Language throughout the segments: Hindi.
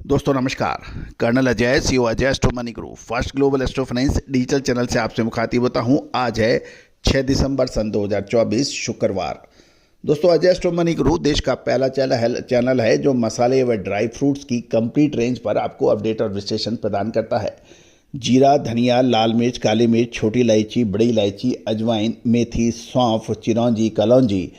दोस्तों नमस्कार। Colonel Ajay CO Ajay astro money group first global astro finance digital channel से आपसे मुखातिब होता हूं। आज है 6 दिसंबर सन 2024 शुक्रवार। दोस्तों अजय एस्ट्रो मनी ग्रुप देश का पहला चैनल है जो मसाले व ड्राई फ्रूट्स की कंप्लीट रेंज पर आपको अपडेट और विश्लेषण प्रदान करता है। जीरा, धनिया, लाल मिर्च, काली मिर्च, छोटी इलायची, बड़ी इलायची, अजवाइन, मेथी, सौंफ, चिरौंजी, कलौंजी,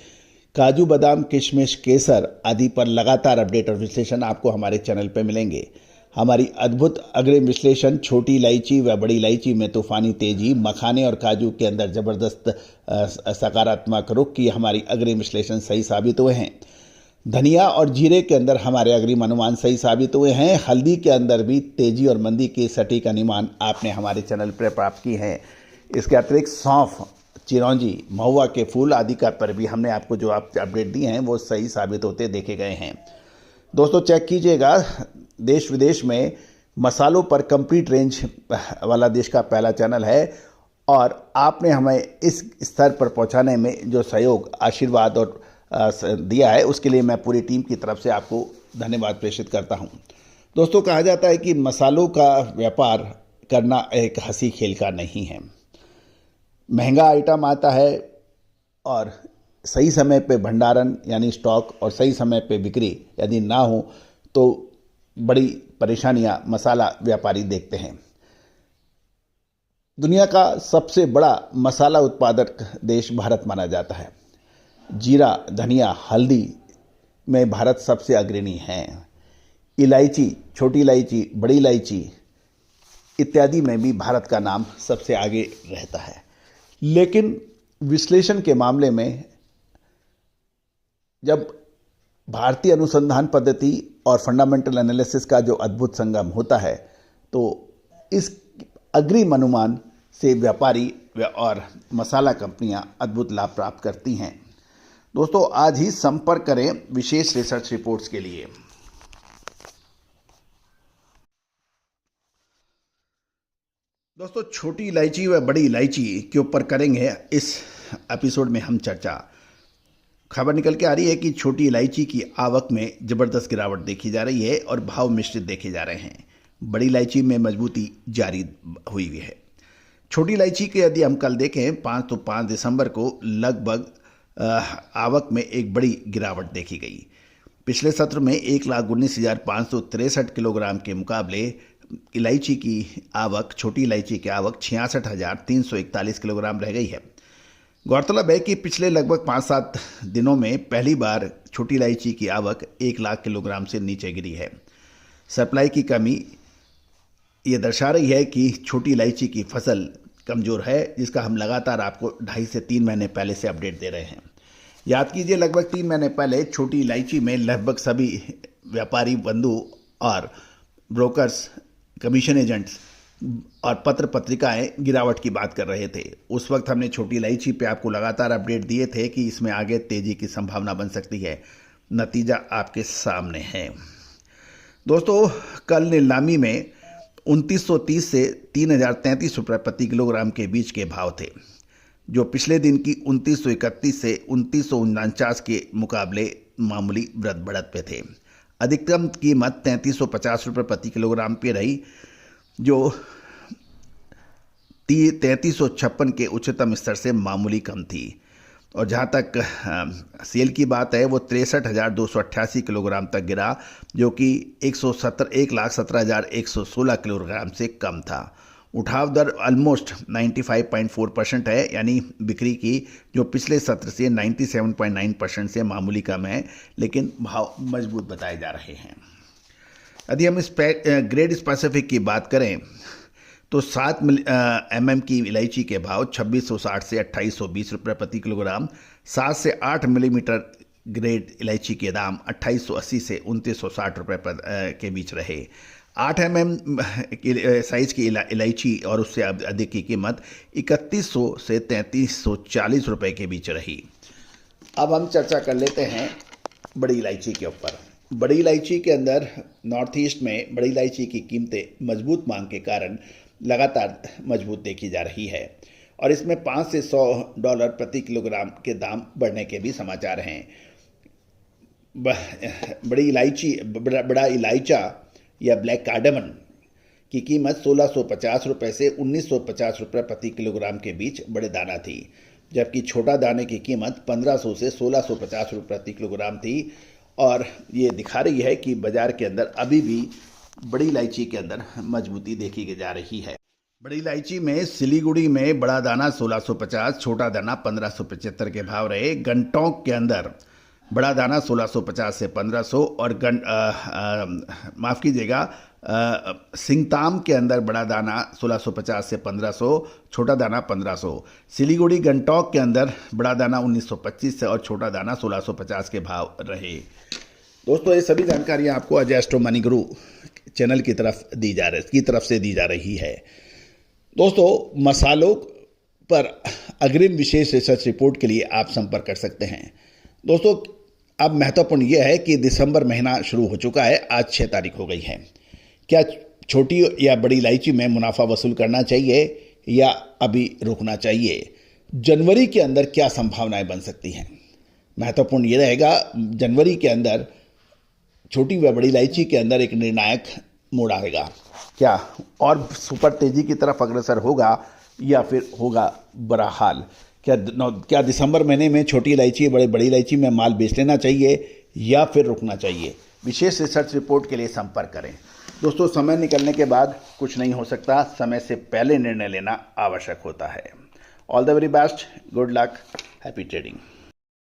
काजू, बादाम, किशमिश, केसर आदि पर लगातार अपडेट और विश्लेषण आपको हमारे चैनल पर मिलेंगे। हमारी अद्भुत अग्रिम विश्लेषण छोटी इलायची व बड़ी इलायची में तूफानी तेजी, मखाने और काजू के अंदर जबरदस्त सकारात्मक रुख की हमारी अग्रिम विश्लेषण सही साबित हुए हैं। धनिया और जीरे के अंदर हमारे अग्रिम अनुमान सही साबित हुए हैं। हल्दी के अंदर भी तेजी और मंदी के सटीक अनुमान आपने हमारे चैनल पर प्राप्त की हैं। इसके अतिरिक्त सौंफ, चिरौंजी, महुआ के फूल आदि का पर भी हमने आपको जो आप अपडेट दिए हैं वो सही साबित होते देखे गए हैं। दोस्तों चेक कीजिएगा, देश विदेश में मसालों पर कंप्लीट रेंज वाला देश का पहला चैनल है और आपने हमें इस स्तर पर पहुंचाने में जो सहयोग, आशीर्वाद और दिया है उसके लिए मैं पूरी टीम की तरफ से आपको धन्यवाद प्रेषित करता हूं। दोस्तों कहा जाता है कि मसालों का व्यापार करना एक हंसी खेल का नहीं है। महंगा आइटम आता है और सही समय पे भंडारण यानी स्टॉक और सही समय पे बिक्री यदि ना हो तो बड़ी परेशानियां मसाला व्यापारी देखते हैं। दुनिया का सबसे बड़ा मसाला उत्पादक देश भारत माना जाता है। जीरा, धनिया, हल्दी में भारत सबसे अग्रणी है। इलायची, छोटी इलायची, बड़ी इलायची इत्यादि में भी भारत का नाम सबसे आगे रहता है। लेकिन विश्लेषण के मामले में जब भारतीय अनुसंधान पद्धति और फंडामेंटल एनालिसिस का जो अद्भुत संगम होता है तो इस अग्रिम अनुमान से व्यापारी और मसाला कंपनियां अद्भुत लाभ प्राप्त करती हैं। दोस्तों आज ही संपर्क करें विशेष रिसर्च रिपोर्ट्स के लिए। दोस्तों छोटी इलायची व बड़ी इलायची के ऊपर करेंगे इस एपिसोड में हम चर्चा। खबर निकल के आ रही है कि छोटी इलायची की आवक में ज़बरदस्त गिरावट देखी जा रही है और भाव मिश्रित देखे जा रहे हैं। बड़ी इलायची में मजबूती जारी हुई है। छोटी इलायची के यदि हम कल देखें 5 दिसंबर को लगभग आवक में एक बड़ी गिरावट देखी गई। पिछले सत्र में 1,19,563 किलोग्राम के मुकाबले इलायची की आवक, छोटी इलायची की आवक 66,341 किलोग्राम रह गई है। गौरतलब है कि पिछले लगभग 5-7 दिनों में पहली बार छोटी इलायची की आवक 1 लाख किलोग्राम से नीचे गिरी है। सप्लाई की कमी ये दर्शा रही है कि छोटी इलायची की फसल कमज़ोर है, जिसका हम लगातार आपको 2.5 से 3 महीने पहले से अपडेट दे रहे हैं। याद कीजिए लगभग 3 महीने पहले छोटी इलायची में लगभग सभी व्यापारी बंधु और ब्रोकर्स, कमीशन एजेंट्स और पत्र पत्रिकाएं गिरावट की बात कर रहे थे। उस वक्त हमने छोटी इलायची पे आपको लगातार अपडेट दिए थे कि इसमें आगे तेजी की संभावना बन सकती है। नतीजा आपके सामने है। दोस्तों कल नीलामी में 2930 से 3033 रुपये प्रति किलोग्राम के बीच के भाव थे, जो पिछले दिन की 2931 से 2949 के मुकाबले मामूली वृद्धि बढ़त पे थे। अधिकतम कीमत 3350 रुपये प्रति किलोग्राम पे रही, जो 3356 के उच्चतम स्तर से मामूली कम थी। और जहां तक सेल की बात है वो 63,288 किलोग्राम तक गिरा, जो कि 1,17,116 किलोग्राम से कम था। उठाव दर ऑलमोस्ट 95.4% है, यानी बिक्री की, जो पिछले सत्र से 97.9% से मामूली कम है, लेकिन भाव मजबूत बताए जा रहे हैं। यदि हम इस ग्रेड स्पेसिफिक की बात करें तो 7 mm की इलायची के भाव 2660 से 2820 रुपये प्रति किलोग्राम, 7 से 8 मिलीमीटर ग्रेड इलायची के दाम 2880 से 2960 रुपये के बीच रहे। 8 mm साइज की इलायची और उससे अधिक की कीमत 3100 से 3340 रुपये के बीच रही। अब हम चर्चा कर लेते हैं बड़ी इलायची के ऊपर। बड़ी इलायची के अंदर नॉर्थ ईस्ट में बड़ी इलायची की कीमतें मजबूत मांग के कारण लगातार मजबूत देखी जा रही है और इसमें $5 से $100 प्रति किलोग्राम के दाम बढ़ने के भी समाचार हैं। बड़ा इलायचा या ब्लैक कार्डेमन की कीमत 1650 रुपये से 1950 रुपये प्रति किलोग्राम के बीच बड़े दाना थी, जबकि छोटा दाने की कीमत 1500 से 1650 रुपये प्रति किलोग्राम थी। और ये दिखा रही है कि बाजार के अंदर अभी भी बड़ी इलायची के अंदर मजबूती देखी जा रही है। बड़ी इलायची में सिलीगुड़ी में बड़ा दाना 1650, छोटा दाना 1575 के भाव रहे। गंगटोक के अंदर बड़ा दाना 1650 से 1500 और माफ़ कीजिएगा, सिंगताम के अंदर बड़ा दाना 1650 से 1500, छोटा दाना 1500। सिलीगुड़ी गंगटोक के अंदर बड़ा दाना 1925 से और छोटा दाना 1650 के भाव रहे। दोस्तों, ये सभी जानकारियाँ आपको अजय एस्ट्रो मनी गुरु चैनल की तरफ से दी जा रही है। दोस्तों, मसालों पर अग्रिम विशेष रिसर्च रिपोर्ट के लिए आप संपर्क कर सकते हैं। दोस्तों, अब महत्वपूर्ण यह है कि दिसंबर महीना शुरू हो चुका है, आज 6 तारीख हो गई है। क्या छोटी या बड़ी इलायची में मुनाफा वसूल करना चाहिए या अभी रुकना चाहिए? जनवरी के अंदर क्या संभावनाएं बन सकती हैं? महत्वपूर्ण ये रहेगा, जनवरी के अंदर छोटी व बड़ी इलायची के अंदर एक निर्णायक मोड़ आएगा। क्या और सुपर तेजी की तरफ अग्रसर होगा या फिर होगा बुरा हाल? क्या दिसंबर महीने में छोटी इलायची बड़ी इलायची में माल बेच लेना चाहिए या फिर रुकना चाहिए? विशेष रिसर्च रिपोर्ट के लिए संपर्क करें। दोस्तों, समय निकलने के बाद कुछ नहीं हो सकता, समय से पहले निर्णय लेना आवश्यक होता है। All the very best, good luck, happy trading.